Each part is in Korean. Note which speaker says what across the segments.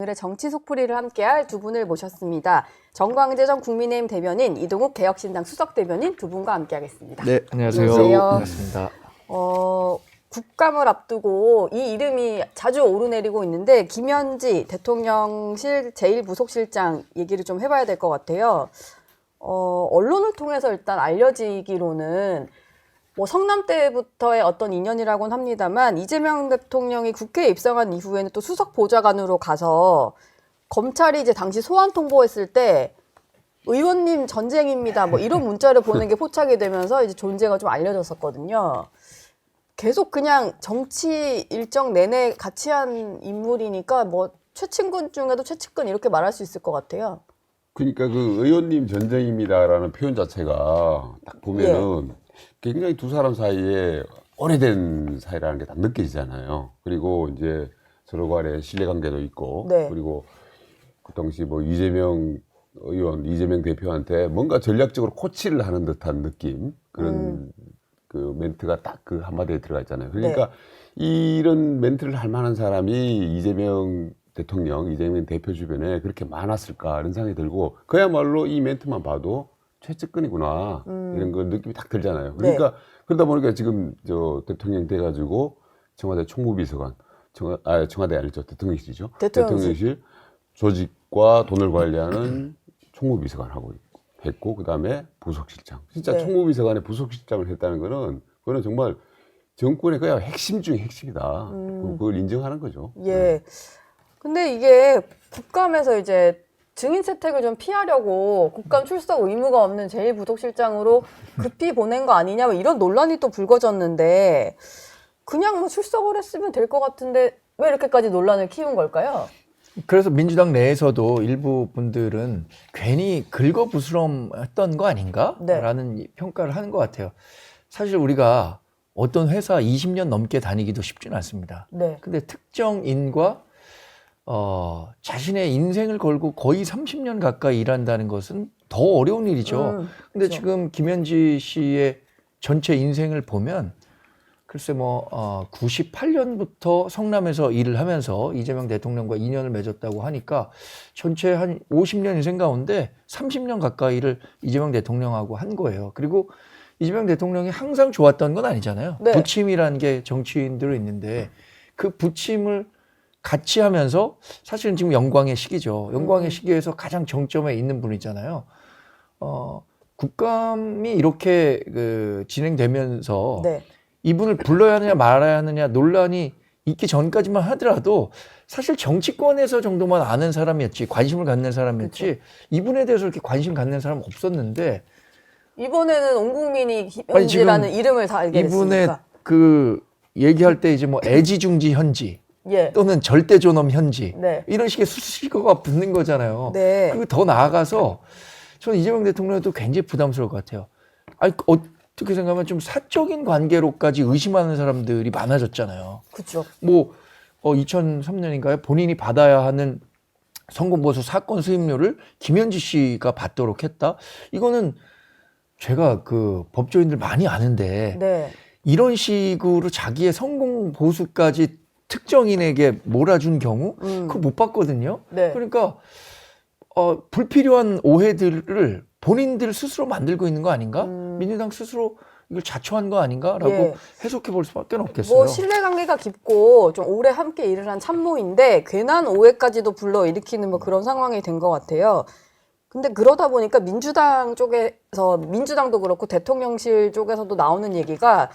Speaker 1: 오늘의 정치 속풀이를 함께할 두 분을 모셨습니다. 정광재 전 국민의힘 대변인, 이동욱 개혁신당 수석 대변인 두 분과 함께하겠습니다.
Speaker 2: 네, 안녕하세요.
Speaker 1: 안녕하세요.
Speaker 2: 반갑습니다.
Speaker 1: 국감을 앞두고 이 이름이 자주 오르내리고 있는데 김현지 대통령실 제1부속실장 얘기를 좀 해봐야 될 것 같아요. 언론을 통해서 일단 알려지기로는 뭐 성남 때부터의 어떤 인연이라고는 합니다만 이재명 대통령이 국회에 입성한 이후에는 또 수석 보좌관으로 가서 검찰이 이제 당시 소환 통보했을 때 의원님 전쟁입니다 뭐 이런 문자를 보낸 게 포착이 되면서 이제 존재가 좀 알려졌었거든요. 계속 그냥 정치 일정 내내 같이 한 인물이니까 뭐 최친근 중에도 최측근 이렇게 말할 수 있을 것 같아요.
Speaker 3: 그러니까 그 의원님 전쟁입니다라는 표현 자체가 딱 보면은 굉장히 두 사람 사이에 오래된 사이라는 게 다 느껴지잖아요. 그리고 이제 서로 간에 신뢰관계도 있고,
Speaker 1: 네.
Speaker 3: 그리고 그 당시 뭐 이재명 의원, 이재명 대표한테 뭔가 전략적으로 코치를 하는 듯한 느낌, 그런 그 멘트가 딱 그 한마디에 들어가 있잖아요. 그러니까 이런 멘트를 할 만한 사람이 이재명 대통령, 이재명 대표 주변에 그렇게 많았을까 이런 생각이 들고, 그야말로 이 멘트만 봐도 최측근이구나 이런 그 느낌이 딱 들잖아요. 그러니까 그러다 보니까 지금 저 대통령 돼가지고 청와대 총무비서관, 청와대 아니죠, 대통령실이죠. 대통령실 조직과 돈을 관리하는 총무비서관하고 했고, 그 다음에 부속실장. 진짜 총무비서관에 부속실장을 했다는 거는 그거는 정말 정권의 그냥 핵심 중에 핵심이다. 그걸 인정하는 거죠.
Speaker 1: 예. 근데 이게 국감에서 이제 증인 채택을 좀 피하려고 국감 출석 의무가 없는 제1부속실장으로 급히 보낸 거 아니냐 뭐 이런 논란이 또 불거졌는데 그냥 뭐 출석을 했으면 될 것 같은데 왜 이렇게까지 논란을 키운 걸까요?
Speaker 2: 그래서 민주당 내에서도 일부 분들은 괜히 긁어부스럼했던 거 아닌가라는 평가를 하는 것 같아요. 사실 우리가 어떤 회사 20년 넘게 다니기도 쉽지는 않습니다. 근데 특정인과 자신의 인생을 걸고 거의 30년 가까이 일한다는 것은 더 어려운 일이죠. 근데
Speaker 1: 그렇죠.
Speaker 2: 지금 김현지 씨의 전체 인생을 보면 글쎄 뭐 98년부터 성남에서 일을 하면서 이재명 대통령과 인연을 맺었다고 하니까 전체 한 50년 인생 가운데 30년 가까이를 이재명 대통령하고 한 거예요. 그리고 이재명 대통령이 항상 좋았던 건 아니잖아요. 부침이라는 게 정치인들은 있는데 그 부침을 같이 하면서 사실은 지금 영광의 시기죠. 영광의 시기에서 가장 정점에 있는 분이잖아요. 국감이 이렇게 진행되면서 이분을 불러야 하느냐 말아야 하느냐 논란이 있기 전까지만 하더라도 사실 정치권에서 정도만 아는 사람이었지, 관심을 갖는 사람이었지, 그렇죠. 이분에 대해서 이렇게 관심 갖는 사람은 없었는데
Speaker 1: 이번에는 온 국민이 김현지라는 이름을 다 알게
Speaker 2: 이분의
Speaker 1: 됐으니까.
Speaker 2: 그 얘기할 때 이제 뭐 애지중지 현지 또는 절대존엄 현지 이런 식의 수식어가 붙는 거잖아요. 그리고 더 나아가서 저는 이재명 대통령도 굉장히 부담스러울 것 같아요. 아니 어떻게 생각하면 좀 사적인 관계로까지 의심하는 사람들이 많아졌잖아요.
Speaker 1: 그렇죠.
Speaker 2: 뭐 2003년인가요? 본인이 받아야 하는 성공보수 사건 수임료를 김현지 씨가 받도록 했다. 이거는 제가 그 법조인들 많이 아는데 이런 식으로 자기의 성공 보수까지 특정인에게 몰아준 경우 그거 못 봤거든요. 그러니까 불필요한 오해들을 본인들 스스로 만들고 있는 거 아닌가? 민주당 스스로 이걸 자초한 거 아닌가라고 해석해 볼 수밖에 없겠어요.
Speaker 1: 뭐 신뢰관계가 깊고 좀 오래 함께 일을 한 참모인데 괜한 오해까지도 불러일으키는 뭐 그런 상황이 된 것 같아요. 근데 그러다 보니까 민주당 쪽에서, 민주당도 그렇고 대통령실 쪽에서도 나오는 얘기가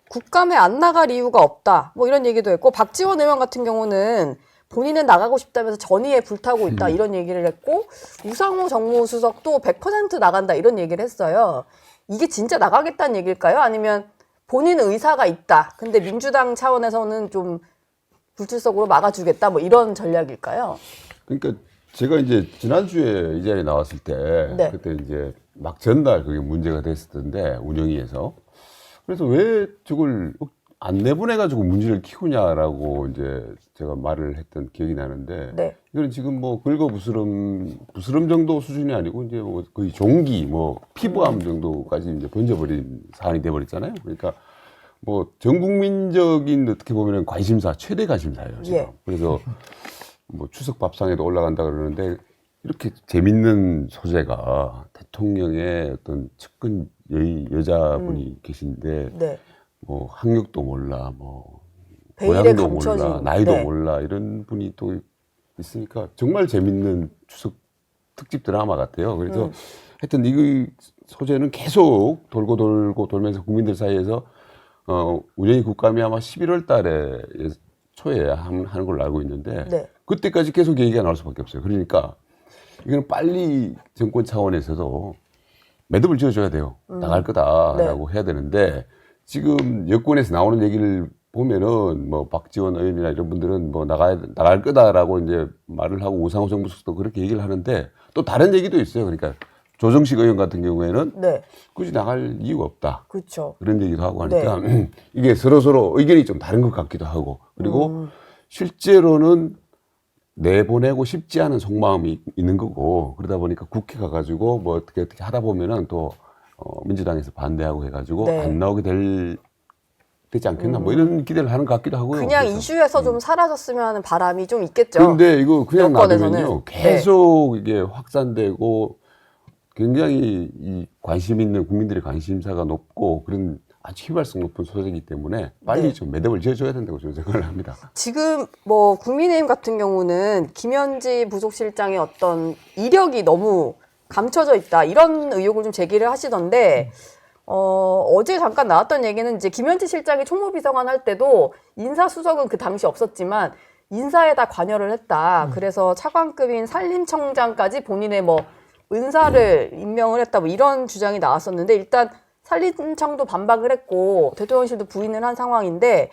Speaker 1: 국감에 안 나갈 이유가 없다 뭐 이런 얘기도 했고, 박지원 의원 같은 경우는 본인은 나가고 싶다면서 전의에 불타고 있다 이런 얘기를 했고, 우상호 정무수석도 100% 나간다 이런 얘기를 했어요. 이게 진짜 나가겠다는 얘기일까요? 아니면 본인 의사가 있다 근데 민주당 차원에서는 좀 불출석으로 막아주겠다 뭐 이런 전략일까요?
Speaker 3: 그러니까 제가 이제 지난주에 이 자리에 나왔을 때 그때 이제 막 전날 그게 문제가 됐었던데, 운영위에서. 그래서 왜 저걸 안 내보내가지고 문제를 키우냐라고 이제 제가 말을 했던 기억이 나는데, 이거는 지금 뭐 부스럼 정도 수준이 아니고 이제 뭐 거의 종기, 뭐 피부암 정도까지 이제 번져버린 사안이 돼버렸잖아요. 그러니까 뭐 전 국민적인 어떻게 보면 관심사, 최대 관심사예요, 지금. 그래서 뭐 추석 밥상에도 올라간다 그러는데 이렇게 재밌는 소재가 대통령의 어떤 측근 여자분이 계신데
Speaker 1: 네.
Speaker 3: 뭐 학력도 몰라, 뭐
Speaker 1: 베일에
Speaker 3: 고향도
Speaker 1: 감춰진.
Speaker 3: 몰라, 나이도
Speaker 1: 네.
Speaker 3: 몰라 이런 분이 또 있으니까 정말 재밌는 추석 특집 드라마 같아요. 그래서 하여튼 이 소재는 계속 돌고 돌면서 국민들 사이에서 운영이 국감이 아마 11월 달에 초에 하는 걸로 알고 있는데
Speaker 1: 네.
Speaker 3: 그때까지 계속 얘기가 나올 수밖에 없어요. 그러니까 이거는 빨리 정권 차원에서도 매듭을 지어줘야 돼요. 나갈 거다라고 해야 되는데 지금 여권에서 나오는 얘기를 보면은 뭐 박지원 의원이나 이런 분들은 뭐 나갈 거다라고 이제 말을 하고 우상호 정부수석도 그렇게 얘기를 하는데 또 다른 얘기도 있어요. 그러니까 조정식 의원 같은 경우에는
Speaker 1: 네.
Speaker 3: 굳이 나갈 이유가 없다.
Speaker 1: 그렇죠.
Speaker 3: 그런 얘기도 하고 하니까 이게 서로 의견이 좀 다른 것 같기도 하고 그리고 실제로는 내보내고 싶지 않은 속마음이 있는 거고 그러다 보니까 국회 가가지고 뭐 어떻게 하다 보면은 또 민주당에서 반대하고 해가지고
Speaker 1: 네.
Speaker 3: 안 나오게 되지 않겠나 뭐 이런 기대를 하는 것 같기도 하고요.
Speaker 1: 그냥
Speaker 3: 그래서.
Speaker 1: 이슈에서 좀 사라졌으면 하는 바람이 좀 있겠죠.
Speaker 3: 그런데 이거 그냥
Speaker 1: 여권에서는.
Speaker 3: 놔두면요 계속 이게 확산되고 굉장히 이 관심 있는 국민들의 관심사가 높고 그런 아주 휘발성 높은 소재이기 때문에 빨리
Speaker 1: 네.
Speaker 3: 좀 매듭을 지어줘야 된다고 저는 생각을 합니다.
Speaker 1: 지금 뭐 국민의힘 같은 경우는 김현지 부속실장의 어떤 이력이 너무 감춰져 있다 이런 의혹을 좀 제기를 하시던데 어제 잠깐 나왔던 얘기는 이제 김현지 실장이 총무비서관 할 때도 인사수석은 그 당시 없었지만 인사에 다 관여를 했다. 그래서 차관급인 산림청장까지 본인의 뭐 은사를 임명을 했다. 뭐 이런 주장이 나왔었는데 일단 산림청도 반박을 했고 대통령실도 부인을 한 상황인데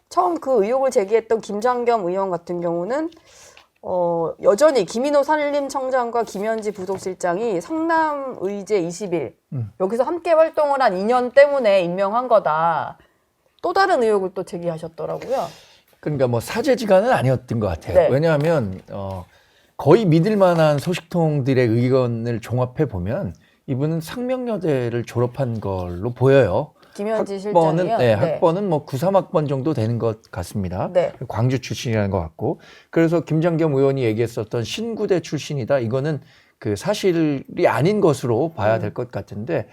Speaker 1: 처음 그 의혹을 제기했던 김장겸 의원 같은 경우는 여전히 김인호 산림청장과 김현지 부속실장이 성남의제 20일 여기서 함께 활동을 한 인연 때문에 임명한 거다. 또 다른 의혹을 또 제기하셨더라고요.
Speaker 2: 그러니까 뭐 사제지간은 아니었던 것 같아요.
Speaker 1: 네.
Speaker 2: 왜냐하면 거의 믿을 만한 소식통들의 의견을 종합해 보면 이분은 상명여대를 졸업한 걸로 보여요.
Speaker 1: 김현지
Speaker 2: 학번은
Speaker 1: 실장이요?
Speaker 2: 네, 학번은 뭐 93학번 정도 되는 것 같습니다.
Speaker 1: 네.
Speaker 2: 광주 출신이라는 것 같고. 그래서 김장겸 의원이 얘기했었던 신구대 출신이다. 이거는 그 사실이 아닌 것으로 봐야 될 것 같은데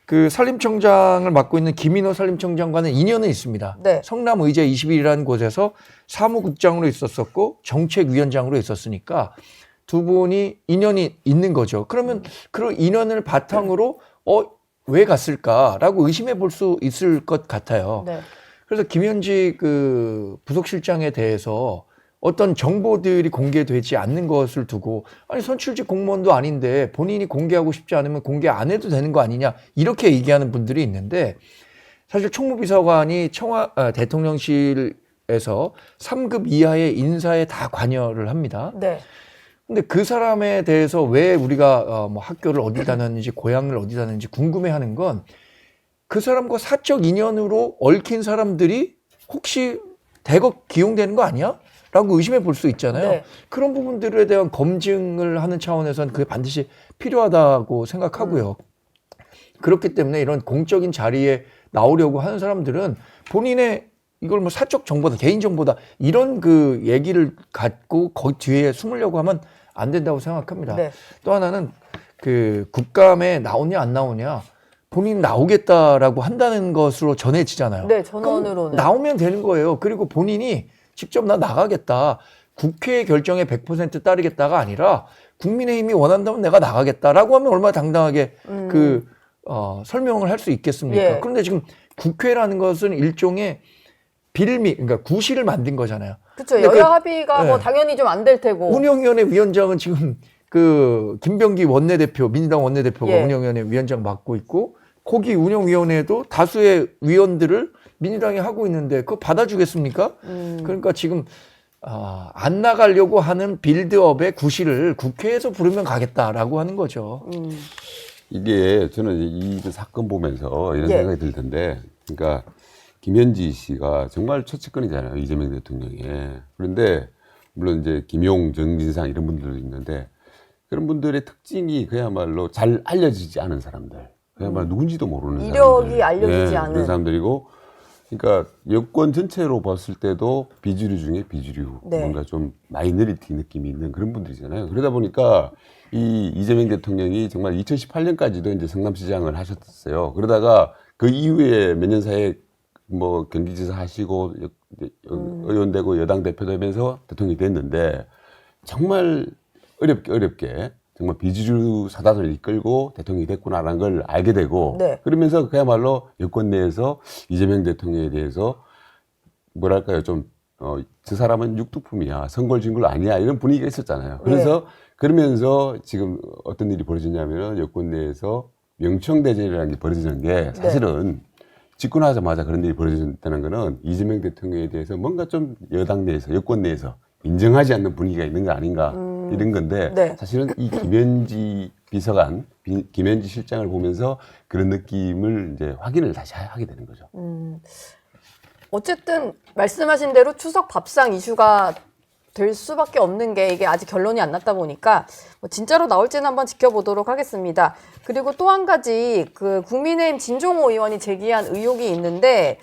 Speaker 2: 그 산림청장을 맡고 있는 김인호 산림청장과는 인연은 있습니다.
Speaker 1: 네.
Speaker 2: 성남의제 21이라는 곳에서 사무국장으로 있었었고 정책위원장으로 있었으니까 두 분이 인연이 있는 거죠. 그러면 그 인연을 바탕으로 왜 갔을까라고 의심해 볼 수 있을 것 같아요.
Speaker 1: 네.
Speaker 2: 그래서 김현지 그 부속실장에 대해서 어떤 정보들이 공개되지 않는 것을 두고 아니 선출직 공무원도 아닌데 본인이 공개하고 싶지 않으면 공개 안 해도 되는 거 아니냐 이렇게 얘기하는 분들이 있는데 사실 총무비서관이 대통령실에서 3급 이하의 인사에 다 관여를 합니다.
Speaker 1: 네.
Speaker 2: 근데 그 사람에 대해서 왜 우리가 뭐 학교를 어디 다녔는지 고향을 어디 다녔는지 궁금해하는 건 그 사람과 사적 인연으로 얽힌 사람들이 혹시 대거 기용되는 거 아니야? 라고 의심해 볼 수 있잖아요.
Speaker 1: 네.
Speaker 2: 그런 부분들에 대한 검증을 하는 차원에서는 그게 반드시 필요하다고 생각하고요. 그렇기 때문에 이런 공적인 자리에 나오려고 하는 사람들은 본인의 이걸 뭐 사적 정보다 개인 정보다 이런 그 얘기를 갖고 거기 뒤에 숨으려고 하면 안 된다고 생각합니다.
Speaker 1: 네.
Speaker 2: 또 하나는 그 국감에 나오냐 안 나오냐 본인 나오겠다라고 한다는 것으로 전해지잖아요.
Speaker 1: 네, 전원으로는.
Speaker 2: 나오면 되는 거예요. 그리고 본인이 직접 나 나가겠다. 국회 결정에 100% 따르겠다가 아니라 국민의힘이 원한다면 내가 나가겠다라고 하면 얼마나 당당하게 설명을 할 수 있겠습니까?
Speaker 1: 예.
Speaker 2: 그런데 지금 국회라는 것은 일종의 빌미, 그러니까 구실을 만든 거잖아요.
Speaker 1: 그렇죠.
Speaker 2: 근데
Speaker 1: 여야 합의가 뭐
Speaker 2: 네.
Speaker 1: 당연히 좀 안 될 테고.
Speaker 2: 운영위원회 위원장은 지금 그 김병기 원내대표, 민주당 원내대표가
Speaker 1: 예.
Speaker 2: 운영위원회 위원장 맡고 있고 거기 운영위원회도 다수의 위원들을 민주당이 하고 있는데 그거 받아주겠습니까? 그러니까 지금 안 나가려고 하는 빌드업의 구실을 국회에서 부르면 가겠다라고 하는 거죠.
Speaker 3: 이게 저는 이 사건 보면서 이런
Speaker 1: 예.
Speaker 3: 생각이 들 텐데, 그러니까 김현지 씨가 정말 최측근이잖아요, 이재명 대통령의. 그런데 물론 이제 김용, 정진상 이런 분들도 있는데 그런 분들의 특징이 그야말로 잘 알려지지 않은 사람들, 그야말로 누군지도 모르는
Speaker 1: 이력이
Speaker 3: 사람들.
Speaker 1: 알려지지
Speaker 3: 예,
Speaker 1: 않은.
Speaker 3: 그런 사람들이고 그러니까 여권 전체로 봤을 때도 비주류 중에 비주류,
Speaker 1: 네.
Speaker 3: 뭔가 좀 마이너리티 느낌이 있는 그런 분들이잖아요. 그러다 보니까 이 이재명 대통령이 정말 2018년까지도 이제 성남시장을 하셨어요. 그러다가 그 이후에 몇 년 사이에 뭐 경기지사 하시고 의원 되고 여당 대표 되면서 대통령이 됐는데 정말 어렵게 정말 비주류 사단을 이끌고 대통령이 됐구나라는 걸 알게 되고
Speaker 1: 네.
Speaker 3: 그러면서 그야말로 여권 내에서 이재명 대통령에 대해서 뭐랄까요 좀 저 사람은 육두품이야 선골진골 아니야 이런 분위기가 있었잖아요. 그래서 그러면서 지금 어떤 일이 벌어졌냐면은 여권 내에서 명청대전이라는 게 벌어지는 게 사실은 집권하자마자 그런 일이 벌어졌다는 거는 이재명 대통령에 대해서 뭔가 좀 여당 내에서 여권 내에서 인정하지 않는 분위기가 있는 거 아닌가 이런 건데
Speaker 1: 네.
Speaker 3: 사실은 이 김현지 비서관, 김현지 실장을 보면서 그런 느낌을 이제 확인을 다시 하게 되는 거죠.
Speaker 1: 어쨌든 말씀하신 대로 추석 밥상 이슈가 될 수밖에 없는 게 이게 아직 결론이 안 났다 보니까 뭐 진짜로 나올지는 한번 지켜보도록 하겠습니다. 그리고 또 한 가지 그 국민의힘 진종호 의원이 제기한 의혹이 있는데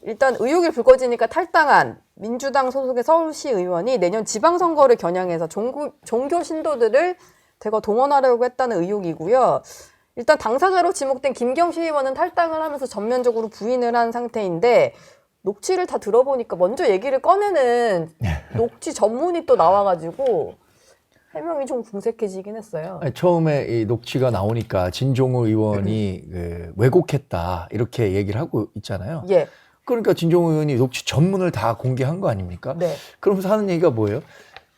Speaker 1: 일단 의혹이 불거지니까 탈당한 민주당 소속의 서울시 의원이 내년 지방선거를 겨냥해서 종교 신도들을 대거 동원하려고 했다는 의혹이고요. 일단 당사자로 지목된 김경시 의원은 탈당을 하면서 전면적으로 부인을 한 상태인데 녹취를 다 들어보니까 먼저 얘기를 꺼내는 녹취 전문이 또 나와가지고 해명이 좀 궁색해지긴 했어요.
Speaker 2: 아니, 처음에 이 녹취가 나오니까 진종호 의원이 왜곡했다 이렇게 얘기를 하고 있잖아요.
Speaker 1: 예.
Speaker 2: 그러니까 진종호 의원이 녹취 전문을 다 공개한 거 아닙니까?
Speaker 1: 네.
Speaker 2: 그러면서 하는 얘기가 뭐예요?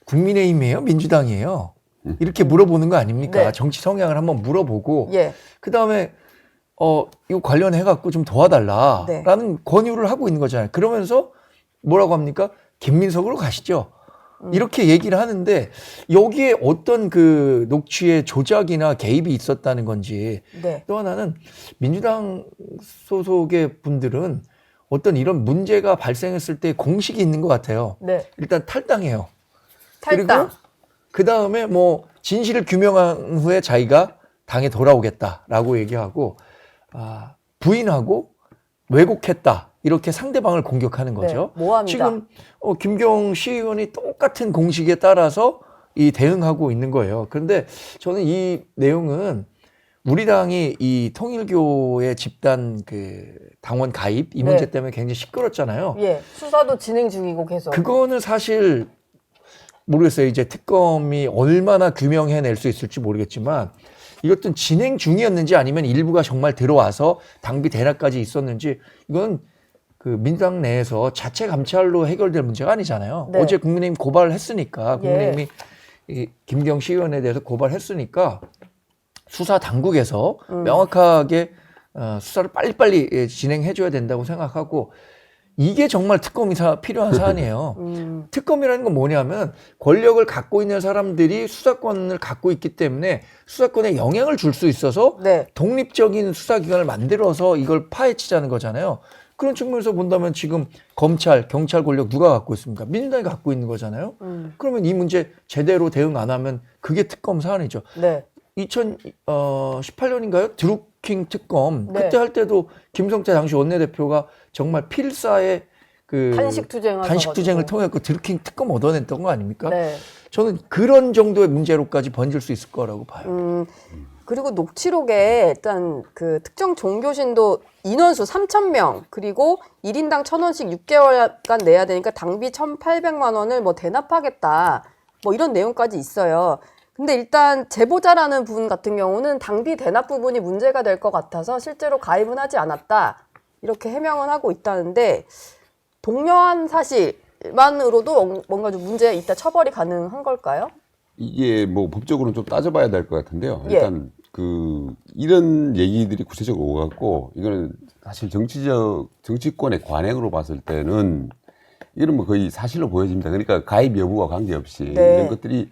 Speaker 2: 국민의힘이에요? 민주당이에요? 이렇게 물어보는 거 아닙니까?
Speaker 1: 네.
Speaker 2: 정치 성향을 한번 물어보고
Speaker 1: 예.
Speaker 2: 그다음에 이거 관련해 갖고 좀 도와달라라는 권유를 하고 있는 거잖아요. 그러면서 뭐라고 합니까? 김민석으로 가시죠. 이렇게 얘기를 하는데 여기에 어떤 그 녹취의 조작이나 개입이 있었다는 건지
Speaker 1: 네.
Speaker 2: 또 하나는 민주당 소속의 분들은 어떤 이런 문제가 발생했을 때 공식이 있는 것 같아요.
Speaker 1: 네.
Speaker 2: 일단 탈당해요.
Speaker 1: 탈당.
Speaker 2: 그리고 그 다음에 뭐 진실을 규명한 후에 자기가 당에 돌아오겠다라고 얘기하고 부인하고 왜곡했다 이렇게 상대방을 공격하는 거죠.
Speaker 1: 네, 모함이다.
Speaker 2: 지금 김경시 의원이 똑같은 공식에 따라서 이 대응하고 있는 거예요. 그런데 저는 이 내용은 우리 당이 이 통일교의 집단 그 당원 가입 이 문제 때문에 굉장히 시끄럽잖아요.
Speaker 1: 예. 수사도 진행 중이고 계속.
Speaker 2: 그거는 사실 모르겠어요. 이제 특검이 얼마나 규명해낼 수 있을지 모르겠지만 이것도 진행 중이었는지 아니면 일부가 정말 들어와서 당비 대납까지 있었는지 이건 그 민주당 내에서 자체 감찰로 해결될 문제가 아니잖아요.
Speaker 1: 네.
Speaker 2: 어제 국민의힘 고발을 했으니까 국민의힘이 이 김경시 의원에 대해서 고발했으니까 수사 당국에서 명확하게 수사를 빨리빨리 진행해줘야 된다고 생각하고 이게 정말 특검이 필요한 사안이에요. 특검이라는 건 뭐냐면 권력을 갖고 있는 사람들이 수사권을 갖고 있기 때문에 수사권에 영향을 줄 수 있어서
Speaker 1: 네.
Speaker 2: 독립적인 수사기관을 만들어서 이걸 파헤치자는 거잖아요. 그런 측면에서 본다면 지금 검찰, 경찰 권력 누가 갖고 있습니까? 민주당이 갖고 있는 거잖아요. 그러면 이 문제 제대로 대응 안 하면 그게 특검 사안이죠.
Speaker 1: 네.
Speaker 2: 2018년인가요? 드루킹 특검.
Speaker 1: 네.
Speaker 2: 그때 할 때도 김성태 당시 원내대표가 정말 필사의 그
Speaker 1: 단식 투쟁을
Speaker 2: 단식 투쟁을
Speaker 1: 하셔가지고.
Speaker 2: 통해 그 드루킹 특검 얻어냈던 거 아닙니까?
Speaker 1: 네.
Speaker 2: 저는 그런 정도의 문제로까지 번질 수 있을 거라고 봐요.
Speaker 1: 그리고 녹취록에 일단 그 특정 종교신도 인원수 3,000명 그리고 1인당 1,000원씩 6개월간 내야 되니까 당비 1,800만 원을 뭐 대납하겠다 뭐 이런 내용까지 있어요. 근데 일단 제보자라는 분 같은 경우는 당비 대납 부분이 문제가 될 것 같아서 실제로 가입은 하지 않았다 이렇게 해명은 하고 있다는데 동료한 사실만으로도 뭔가 좀 문제가 있다 처벌이 가능한 걸까요?
Speaker 3: 이게 뭐 법적으로는 좀 따져봐야 될 것 같은데요.
Speaker 1: 예.
Speaker 3: 일단 이런 얘기들이 구체적으로 오갖고 이거는 사실 정치권의 관행으로 봤을 때는 이런 뭐 거의 사실로 보여집니다. 그러니까 가입 여부와 관계없이
Speaker 1: 네.
Speaker 3: 이런 것들이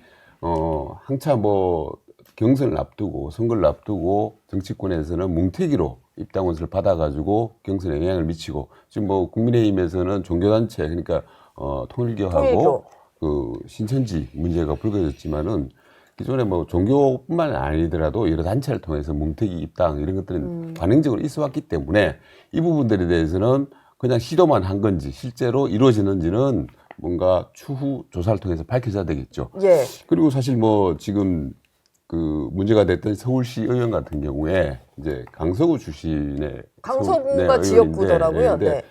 Speaker 3: 한차 뭐 경선을 앞두고 선거를 앞두고 정치권에서는 뭉태기로 입당원수를 받아가지고 경선에 영향을 미치고 지금 뭐 국민의힘에서는 종교단체 그러니까 통일교하고
Speaker 1: 통일교.
Speaker 3: 그 신천지 문제가 불거졌지만은 기존에 뭐 종교뿐만 아니더라도 여러 단체를 통해서 뭉태기 입당 이런 것들은 관행적으로 있어 왔기 때문에 이 부분들에 대해서는 그냥 시도만 한 건지 실제로 이루어지는지는 뭔가 추후 조사를 통해서 밝혀져야 되겠죠.
Speaker 1: 예.
Speaker 3: 그리고 사실 뭐 지금 그 문제가 됐던 서울시 의원 같은 경우에 이제 강서구 출신의
Speaker 1: 강서구가 지역구더라고요.
Speaker 3: 네.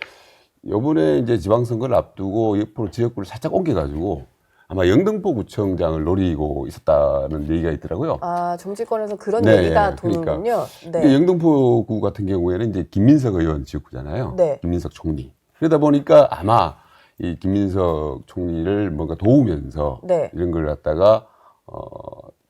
Speaker 3: 이번에 이제 지방선거를 앞두고 옆으로 지역구를 살짝 옮겨가지고 아마 영등포구청장을 노리고 있었다는 얘기가 있더라고요.
Speaker 1: 아, 정치권에서 그런
Speaker 3: 네,
Speaker 1: 얘기가
Speaker 3: 그러니까.
Speaker 1: 도는군요.
Speaker 3: 근데 영등포구 같은 경우에는 이제 김민석 의원 지역구잖아요.
Speaker 1: 네.
Speaker 3: 김민석 총리. 그러다 보니까 아마 이 김민석 총리를 뭔가 도우면서
Speaker 1: 네.
Speaker 3: 이런 걸 갖다가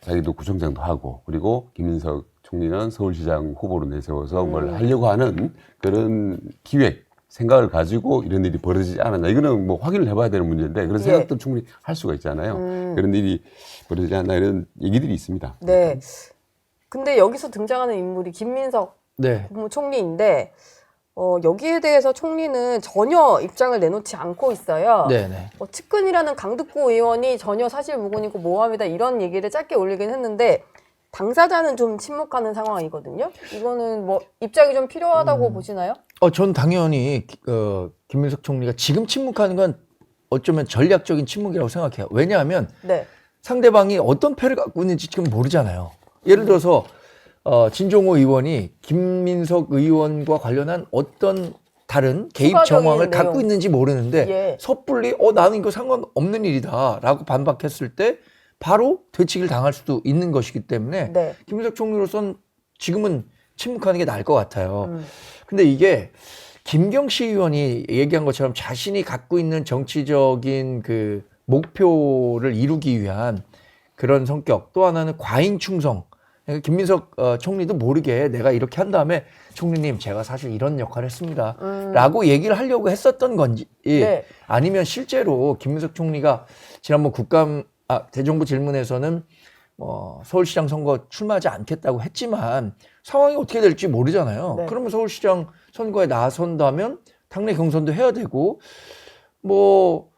Speaker 3: 자기도 구청장도 하고 그리고 김민석 총리는 서울시장 후보로 내세워서 뭘 하려고 하는 그런 기획 생각을 가지고 이런 일이 벌어지지 않았나. 이거는 뭐 확인을 해봐야 되는 문제인데 그런 생각도 충분히 할 수가 있잖아요. 그런 일이 벌어지지 않나 이런 얘기들이 있습니다.
Speaker 1: 네. 근데 여기서 등장하는 인물이 김민석
Speaker 2: 네.
Speaker 1: 국무총리인데 여기에 대해서 총리는 전혀 입장을 내놓지 않고 있어요.
Speaker 2: 네네.
Speaker 1: 측근이라는 강득구 의원이 전혀 사실 무근이고 모함이다 이런 얘기를 짧게 올리긴 했는데 당사자는 좀 침묵하는 상황이거든요. 이거는 뭐 입장이 좀 필요하다고 보시나요?
Speaker 2: 전 당연히 김민석 총리가 지금 침묵하는 건 어쩌면 전략적인 침묵이라고 생각해요. 왜냐하면
Speaker 1: 네.
Speaker 2: 상대방이 어떤 패를 갖고 있는지 지금 모르잖아요. 예를 들어서 진종호 의원이 김민석 의원과 관련한 어떤 다른 개입
Speaker 1: 추가적인
Speaker 2: 정황을
Speaker 1: 내용.
Speaker 2: 갖고 있는지 모르는데
Speaker 1: 예.
Speaker 2: 섣불리 나는 이거 상관없는 일이다라고 반박했을 때 바로 되치기를 당할 수도 있는 것이기 때문에
Speaker 1: 네.
Speaker 2: 김민석 총리로서는 지금은 침묵하는 게 나을 것 같아요. 근데 이게 김경시 의원이 얘기한 것처럼 자신이 갖고 있는 정치적인 그 목표를 이루기 위한 그런 성격, 또 하나는 과잉 충성. 그러니까 김민석 총리도 모르게 내가 이렇게 한 다음에 총리님 제가 사실 이런 역할을 했습니다 라고 얘기를 하려고 했었던 건지
Speaker 1: 네.
Speaker 2: 아니면 실제로 김민석 총리가 지난번 대정부 질문에서는 서울시장 선거 출마하지 않겠다고 했지만 상황이 어떻게 될지 모르잖아요.
Speaker 1: 네.
Speaker 2: 그러면 서울시장 선거에 나선다면 당내 경선도 해야 되고 뭐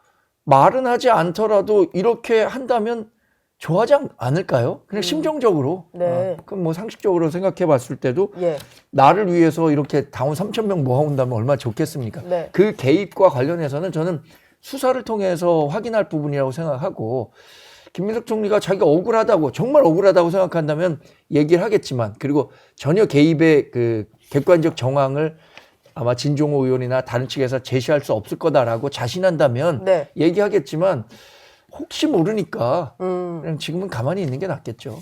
Speaker 2: 말은 하지 않더라도 이렇게 한다면 좋아하지 않을까요? 그냥 심정적으로.
Speaker 1: 네.
Speaker 2: 그럼 뭐 상식적으로 생각해 봤을 때도
Speaker 1: 예.
Speaker 2: 나를 위해서 이렇게 당원 3,000명 모아온다면 얼마나 좋겠습니까?
Speaker 1: 네.
Speaker 2: 그 개입과 관련해서는 저는 수사를 통해서 확인할 부분이라고 생각하고 김민석 총리가 자기가 억울하다고 정말 억울하다고 생각한다면 얘기를 하겠지만 그리고 전혀 개입의 그 객관적 정황을 아마 진종호 의원이나 다른 측에서 제시할 수 없을 거다라고 자신한다면
Speaker 1: 네.
Speaker 2: 얘기하겠지만 혹시 모르니까 그냥 지금은 가만히 있는 게 낫겠죠.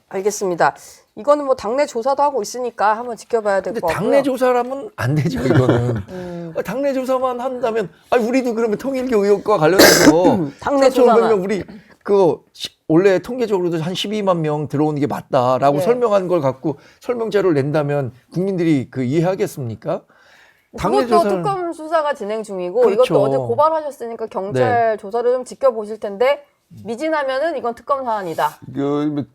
Speaker 1: 알겠습니다. 이거는 뭐 당내 조사도 하고 있으니까 한번 지켜봐야 될
Speaker 2: 근데
Speaker 1: 것 같고요.
Speaker 2: 당내 조사라면 안 되죠, 이거는. 당내 조사만 한다면, 우리도 그러면 통일교 의혹과 관련해서
Speaker 1: 당내
Speaker 2: 3,500명
Speaker 1: 조사만.
Speaker 2: 우리 원래 통계적으로도 한 12만 명 들어오는 게 맞다라고
Speaker 1: 예.
Speaker 2: 설명한 걸 갖고 설명 자료를 낸다면 국민들이 이해하겠습니까? 당내
Speaker 1: 그것도
Speaker 2: 조사는
Speaker 1: 특검 수사가 진행 중이고
Speaker 2: 그렇죠.
Speaker 1: 이것도 어제 고발하셨으니까 경찰 조사를 좀 지켜보실 텐데 미진하면은 이건 특검 사안이다.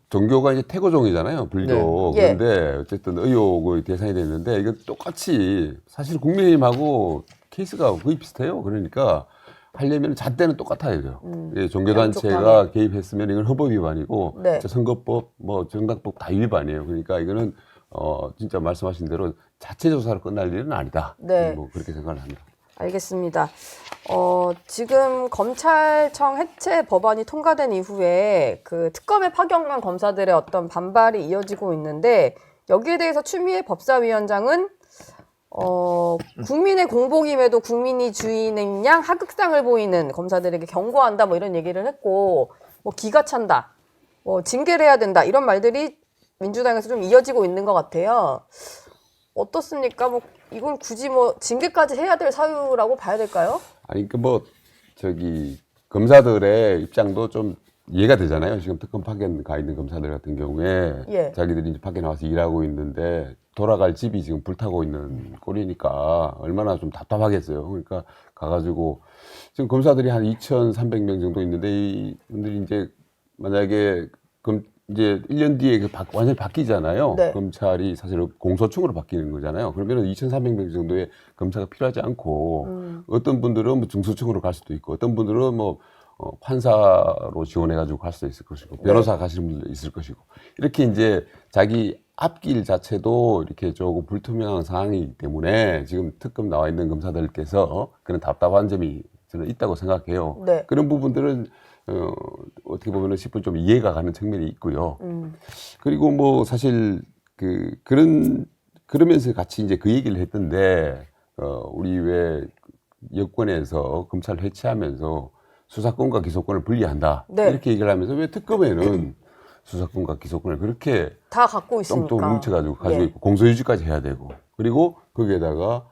Speaker 3: 종교가 이제 태고종이잖아요, 불교.
Speaker 1: 네.
Speaker 3: 그런데 어쨌든 의혹의 대상이 됐는데 이건 똑같이 사실 국민의힘하고 케이스가 거의 비슷해요. 그러니까 하려면 잣대는 똑같아야 돼요. 예, 종교단체가 개입했으면 이건 헌법 위반이고
Speaker 1: 네.
Speaker 3: 선거법, 정당법 다 위반이에요. 그러니까 이거는 진짜 말씀하신 대로 자체 조사로 끝날 일은 아니다.
Speaker 1: 네.
Speaker 3: 뭐 그렇게 생각을 합니다.
Speaker 1: 알겠습니다. 지금 검찰청 해체 법안이 통과된 이후에 그 특검에 파견간 검사들의 어떤 반발이 이어지고 있는데 여기에 대해서 추미애 법사위원장은 국민의 공복임에도 국민이 주인인 양 하극상을 보이는 검사들에게 경고한다 뭐 이런 얘기를 했고 뭐 기가 찬다, 뭐 징계를 해야 된다 이런 말들이 민주당에서 좀 이어지고 있는 것 같아요. 어떻습니까? 뭐 이걸 굳이 뭐 징계까지 해야 될 사유라고 봐야 될까요?
Speaker 3: 아니 검사들의 입장도 좀 이해가 되잖아요. 지금 특검 파견 가 있는 검사들 같은 경우에
Speaker 1: 예.
Speaker 3: 자기들이 이제 밖에 나와서 일하고 있는데 돌아갈 집이 지금 불타고 있는 꼴이니까 얼마나 좀 답답하겠어요. 그러니까 가가지고 지금 검사들이 한 2,300명 정도 있는데 이분들이 이제 만약에 이제 1년 뒤에 완전히 바뀌잖아요.
Speaker 1: 네.
Speaker 3: 검찰이 사실 공소청으로 바뀌는 거잖아요. 그러면은 2,300명 정도의 검사가 필요하지 않고 어떤 분들은 뭐 중소청으로 갈 수도 있고 어떤 분들은 뭐 판사로 지원해가지고 갈 수도 있을 것이고 변호사 가시는 분도 있을 것이고 이렇게 이제 자기 앞길 자체도 이렇게 조금 불투명한 상황이기 때문에 지금 특검 나와 있는 검사들께서 그런 답답한 점이 저는 있다고 생각해요.
Speaker 1: 네.
Speaker 3: 그런 부분들은 어떻게 보면은 10분 좀 이해가 가는 측면이 있고요. 그리고 뭐 사실 그러면서 같이 이제 그 얘기를 했던데 우리 왜 여권에서 검찰 해체하면서 수사권과 기소권을 분리한다
Speaker 1: 네.
Speaker 3: 이렇게 얘기를 하면서 왜 특검에는 수사권과 기소권을 그렇게
Speaker 1: 다 갖고 있으니까.
Speaker 3: 또 뭉쳐가지고 가지고
Speaker 1: 예.
Speaker 3: 있고 공소유지까지 해야 되고 그리고 거기에다가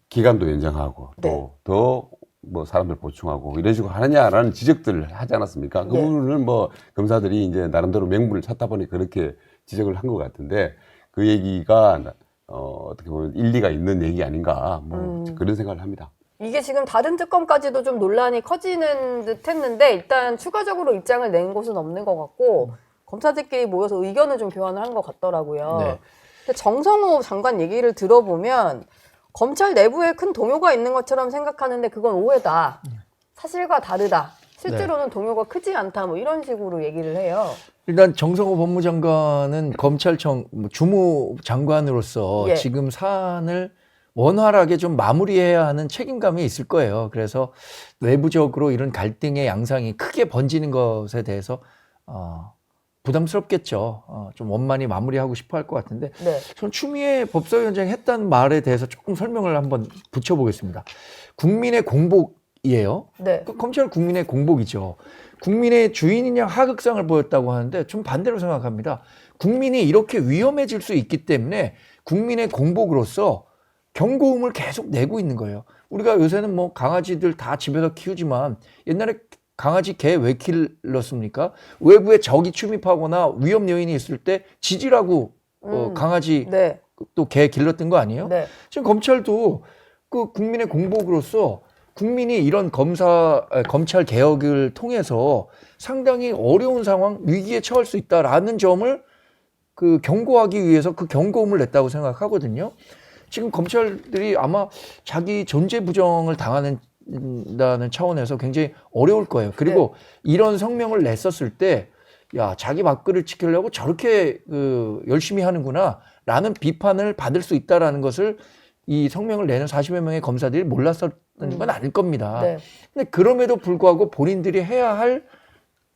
Speaker 3: 기간도 연장하고
Speaker 1: 네.
Speaker 3: 또 더 뭐 사람들 보충하고 이런 식으로 하느냐라는 지적들을 하지 않았습니까? 그
Speaker 1: 네.
Speaker 3: 부분은 뭐 검사들이 이제 나름대로 명분을 찾다 보니 그렇게 지적을 한 것 같은데 그 얘기가 어떻게 보면 일리가 있는 얘기 아닌가 뭐 그런 생각을 합니다.
Speaker 1: 이게 지금 다른 특검까지도 좀 논란이 커지는 듯 했는데 일단 추가적으로 입장을 낸 곳은 없는 것 같고 검사들끼리 모여서 의견을 좀 교환을 한 것 같더라고요.
Speaker 2: 네.
Speaker 1: 근데 정성호 장관 얘기를 들어보면 검찰 내부에 큰 동요가 있는 것처럼 생각하는데 그건 오해다. 사실과 다르다. 실제로는 동요가 크지 않다. 뭐 이런 식으로 얘기를 해요.
Speaker 2: 일단 정성호 법무장관은 검찰청 주무장관으로서
Speaker 1: 예.
Speaker 2: 지금 사안을 원활하게 좀 마무리해야 하는 책임감이 있을 거예요. 그래서 내부적으로 이런 갈등의 양상이 크게 번지는 것에 대해서 부담스럽겠죠. 좀 원만히 마무리하고 싶어 할 것 같은데
Speaker 1: 네.
Speaker 2: 전 추미애 법사위원장이 했다는 말에 대해서 조금 설명을 한번 붙여보겠습니다. 국민의 공복이에요.
Speaker 1: 네.
Speaker 2: 검찰 국민의 공복이죠. 국민의 주인이냐 하극상을 보였다고 하는데 좀 반대로 생각합니다. 국민이 이렇게 위험해질 수 있기 때문에 국민의 공복으로서 경고음을 계속 내고 있는 거예요. 우리가 요새는 뭐 강아지들 다 집에서 키우지만 옛날에 강아지 개 왜 길렀습니까? 외부에 적이 침입하거나 위험 요인이 있을 때 짖으라고 강아지
Speaker 1: 네.
Speaker 2: 또 개 길렀던 거 아니에요?
Speaker 1: 네.
Speaker 2: 지금 검찰도 그 국민의 공복으로서 국민이 이런 검찰 개혁을 통해서 상당히 어려운 상황, 위기에 처할 수 있다라는 점을 그 경고하기 위해서 그 경고음을 냈다고 생각하거든요. 지금 검찰들이 아마 자기 존재 부정을 당하는다는 차원에서 굉장히 어려울 거예요. 그리고 이런 성명을 냈었을 때, 야, 자기 밥그릇 지키려고 저렇게 열심히 하는구나라는 비판을 받을 수 있다라는 것을 이 성명을 내는 40여 명의 검사들이 몰랐었던 건 아닐 겁니다.
Speaker 1: 네.
Speaker 2: 근데 그럼에도 불구하고 본인들이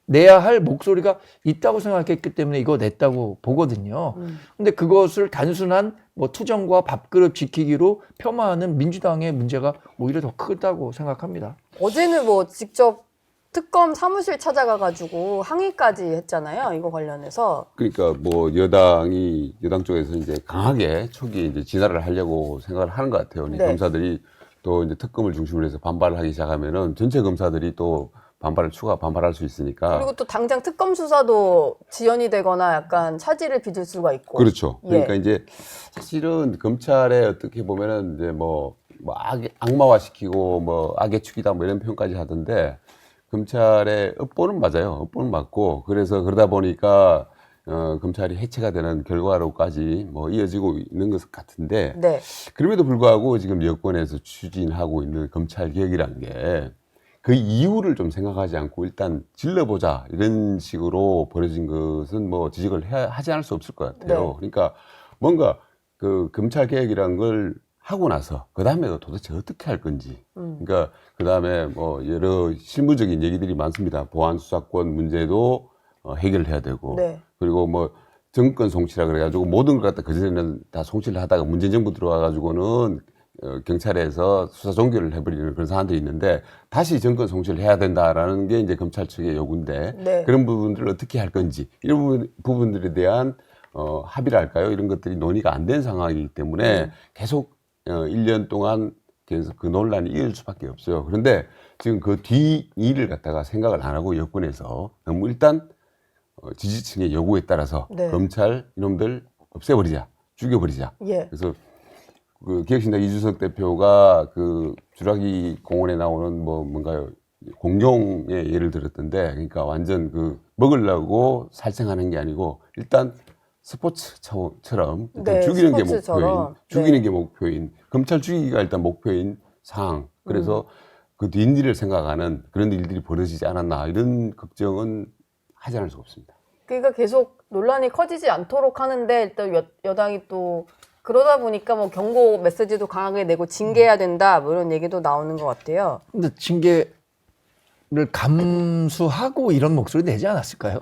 Speaker 2: 내야 할 목소리가 있다고 생각했기 때문에 이거 냈다고 보거든요. 근데 그것을 단순한 뭐 투정과 밥그릇 지키기로 폄하하는 민주당의 문제가 오히려 더 크다고 생각합니다.
Speaker 1: 어제는 뭐 직접 특검 사무실 찾아가가지고 항의까지 했잖아요. 이거 관련해서.
Speaker 3: 그러니까 뭐 여당 쪽에서 이제 강하게 초기에 이제 진화를 하려고 생각을 하는 것 같아요.
Speaker 1: 네.
Speaker 3: 검사들이 또 이제 특검을 중심으로 해서 반발을 하기 시작하면은 전체 검사들이 또 반발할 수 있으니까.
Speaker 1: 그리고 또 당장 특검 수사도 지연이 되거나 약간 차질을 빚을 수가 있고.
Speaker 3: 그렇죠. 그러니까
Speaker 1: 예.
Speaker 3: 이제 사실은 검찰에 어떻게 보면은 이제 뭐 악마화 시키고 뭐 악의 축이다 뭐 이런 표현까지 하던데 검찰의 업보는 맞아요. 업보는 맞고 그래서 그러다 보니까 검찰이 해체가 되는 결과로까지 뭐 이어지고 있는 것 같은데
Speaker 1: 네.
Speaker 3: 그럼에도 불구하고 지금 여권에서 추진하고 있는 검찰 개혁이라는 게 그 이유를 좀 생각하지 않고 일단 질러보자 이런 식으로 벌어진 것은 뭐 지적을 하지 않을 수 없을 것 같아요.
Speaker 1: 네.
Speaker 3: 그러니까 뭔가 그 검찰 개혁이라는 걸 하고 나서 그 다음에 도대체 어떻게 할 건지. 그러니까 그 다음에 뭐 여러 실무적인 얘기들이 많습니다. 보안 수사권 문제도 해결을 해야 되고
Speaker 1: 네.
Speaker 3: 그리고 뭐 정권 송치라 그래가지고 모든 걸 갖다 그전에는 다 송치를 하다가 문재인 정부 들어와가지고는 경찰에서 수사 종결을 해버리는 그런 사안들이 있는데 다시 정권 송치를 해야 된다라는 게 이제 검찰 측의 요구인데
Speaker 1: 네.
Speaker 3: 그런 부분들을 어떻게 할 건지 이런 부분들에 대한 합의랄까요? 이런 것들이 논의가 안 된 상황이기 때문에 계속 1년 동안 계속 그 논란이 이어질 수밖에 없어요. 그런데 지금 그 뒤 일을 갖다가 생각을 안 하고 여권에서 너무 일단 지지층의 요구에 따라서
Speaker 1: 네.
Speaker 3: 검찰 이놈들 없애버리자, 죽여버리자.
Speaker 1: 예.
Speaker 3: 그래서 그 기획신당 이준석 대표가 그 주라기 공원에 나오는 뭐 뭔가요 공룡의 예를 들었던데, 그러니까 완전 그 먹으려고 살생하는 게 아니고 일단 스포츠처럼 일단
Speaker 1: 네,
Speaker 3: 죽이는 게
Speaker 1: 스포츠처럼.
Speaker 3: 목표인, 죽이는
Speaker 1: 네.
Speaker 3: 게 목표인, 검찰 죽이기가 일단 목표인 상황. 그래서 그 뒷일을 생각하는 그런 일들이 벌어지지 않았나 이런 걱정은 하지 않을 수가 없습니다.
Speaker 1: 그러니까 계속 논란이 커지지 않도록 하는데 일단 여당이 또 그러다 보니까 뭐 경고 메시지도 강하게 내고 징계해야 된다 뭐 이런 얘기도 나오는 것 같아요.
Speaker 2: 근데 징계를 감수하고 이런 목소리 내지 않았을까요?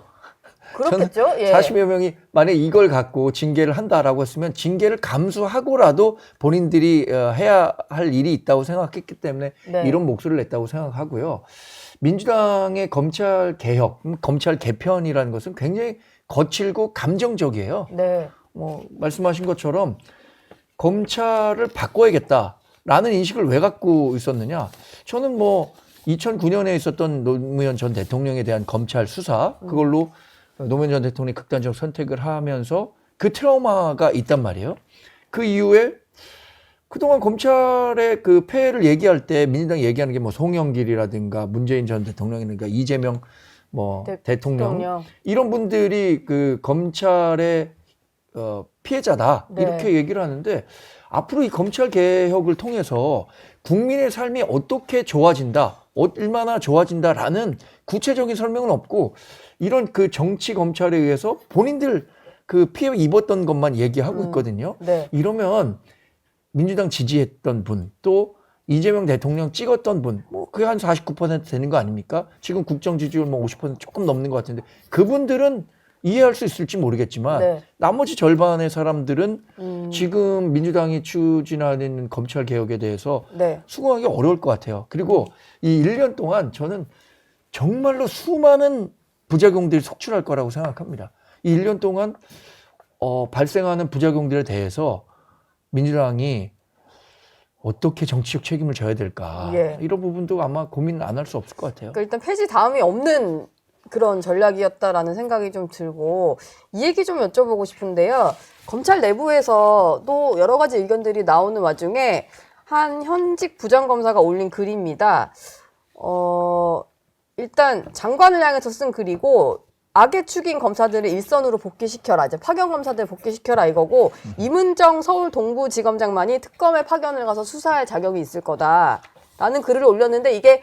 Speaker 1: 그렇겠죠. 예.
Speaker 2: 40여 명이 만약에 이걸 갖고 징계를 한다라고 했으면 징계를 감수하고라도 본인들이 해야 할 일이 있다고 생각했기 때문에
Speaker 1: 네.
Speaker 2: 이런 목소리를 냈다고 생각하고요. 민주당의 검찰 개혁, 검찰 개편이라는 것은 굉장히 거칠고 감정적이에요.
Speaker 1: 네.
Speaker 2: 뭐 말씀하신 것처럼 검찰을 바꿔야겠다라는 인식을 왜 갖고 있었느냐? 저는 뭐 2009년에 있었던 노무현 전 대통령에 대한 검찰 수사 그걸로 노무현 전 대통령이 극단적 선택을 하면서 그 트라우마가 있단 말이에요. 그 이후에 그동안 검찰의 그 폐해를 얘기할 때 민주당 얘기하는 게 뭐 송영길이라든가 문재인 전 대통령이라든가 이재명 뭐 대통령 이런 분들이 그 검찰의 피해자다
Speaker 1: 네.
Speaker 2: 이렇게 얘기를 하는데 앞으로 이 검찰 개혁을 통해서 국민의 삶이 어떻게 좋아진다, 얼마나 좋아진다라는 구체적인 설명은 없고 이런 그 정치 검찰에 의해서 본인들 그 피해 입었던 것만 얘기하고 있거든요.
Speaker 1: 네.
Speaker 2: 이러면 민주당 지지했던 분, 또 이재명 대통령 찍었던 분, 뭐 그게 한 49% 되는 거 아닙니까? 지금 국정 지지율 뭐 50% 조금 넘는 것 같은데 그분들은 이해할 수 있을지 모르겠지만
Speaker 1: 네.
Speaker 2: 나머지 절반의 사람들은 지금 민주당이 추진하는 검찰 개혁에 대해서
Speaker 1: 네.
Speaker 2: 수긍하기 어려울 것 같아요. 그리고 이 1년 동안 저는 정말로 수많은 부작용들이 속출할 거라고 생각합니다. 이 1년 동안 발생하는 부작용들에 대해서 민주당이 어떻게 정치적 책임을 져야 될까
Speaker 1: 예.
Speaker 2: 이런 부분도 아마 고민 안 할 수 없을 것 같아요.
Speaker 1: 그러니까 일단 폐지 다음이 없는 그런 전략이었다라는 생각이 좀 들고 이 얘기 좀 여쭤보고 싶은데요. 검찰 내부에서도 여러 가지 의견들이 나오는 와중에 한 현직 부장검사가 올린 글입니다. 일단 장관을 향해서 쓴 글이고 악의 축인 검사들을 일선으로 복귀시켜라. 이제 파견 검사들 복귀시켜라 이거고 이문정 서울 동부지검장만이 특검에 파견을 가서 수사할 자격이 있을 거다라는 글을 올렸는데 이게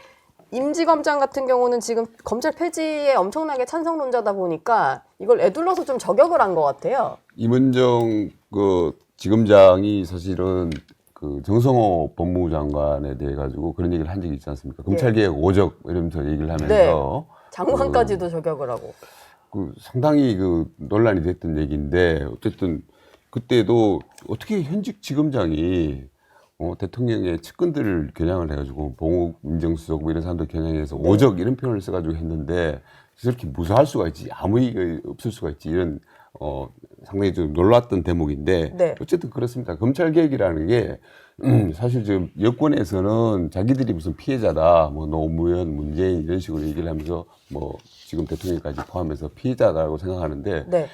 Speaker 1: 임지검장 같은 경우는 지금 검찰 폐지에 엄청나게 찬성론자다 보니까 이걸 애둘러서 좀 저격을 한 것 같아요.
Speaker 3: 이문정 그 지검장이 사실은 그 정성호 법무부 장관에 대해 가지고 그런 얘기를 한 적이 있지 않습니까? 검찰개혁 오적 이러면서 얘기를 하면서
Speaker 1: 네. 장관까지도 저격을 하고.
Speaker 3: 그 상당히 그 논란이 됐던 얘기인데 어쨌든 그때도 어떻게 현직 지검장이 대통령의 측근들을 겨냥을 해가지고 봉욱 민정수석 뭐 이런 사람들 겨냥해서
Speaker 1: 네.
Speaker 3: 오적 이런 표현을 써가지고 했는데 저렇게 무서워할 수가 있지 아무 이가 없을 수가 있지 이런 상당히 좀 놀랐던 대목인데
Speaker 1: 네.
Speaker 3: 어쨌든 그렇습니다. 검찰 개혁이라는 게 사실 지금 여권에서는 자기들이 무슨 피해자다 뭐 노무현 문재인 이런 식으로 얘기를 하면서 뭐 지금 대통령까지 포함해서 피해자다라고 생각하는데
Speaker 1: 네.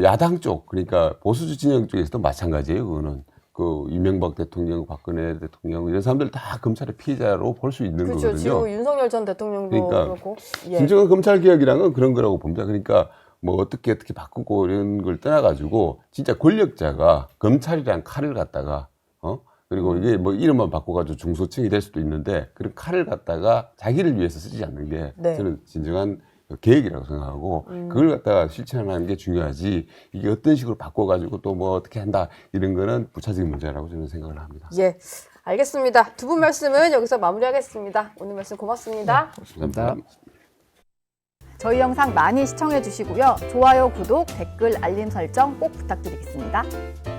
Speaker 3: 야당 쪽 그러니까 보수 진영 쪽에서도 마찬가지예요. 그거는 그 이명박 대통령, 박근혜 대통령 이런 사람들 다 검찰의 피해자로 볼 수 있는
Speaker 1: 그렇죠.
Speaker 3: 거거든요.
Speaker 1: 지금 윤석열 전 대통령도
Speaker 3: 그러니까
Speaker 1: 그렇고. 예.
Speaker 3: 진정한 검찰 개혁이라는 건 그런 거라고 봅니다. 그러니까 뭐 어떻게 바꾸고 이런 걸 떠나가지고 진짜 권력자가 검찰이란 칼을 갖다가 그리고 이게 뭐 이름만 바꿔가지고 중소층이 될 수도 있는데 그런 칼을 갖다가 자기를 위해서 쓰지 않는 게
Speaker 1: 네.
Speaker 3: 저는 진정한 계획이라고 생각하고 그걸 갖다가 실천하는 게 중요하지 이게 어떤 식으로 바꿔가지고 또 뭐 어떻게 한다 이런 거는 부차적인 문제라고 저는 생각을 합니다.
Speaker 1: 예. 알겠습니다. 두 분 말씀은 여기서 마무리하겠습니다. 오늘 말씀 고맙습니다.
Speaker 2: 감사합니다.
Speaker 4: 저희 영상 많이 시청해 주시고요. 좋아요, 구독, 댓글, 알림 설정 꼭 부탁드리겠습니다.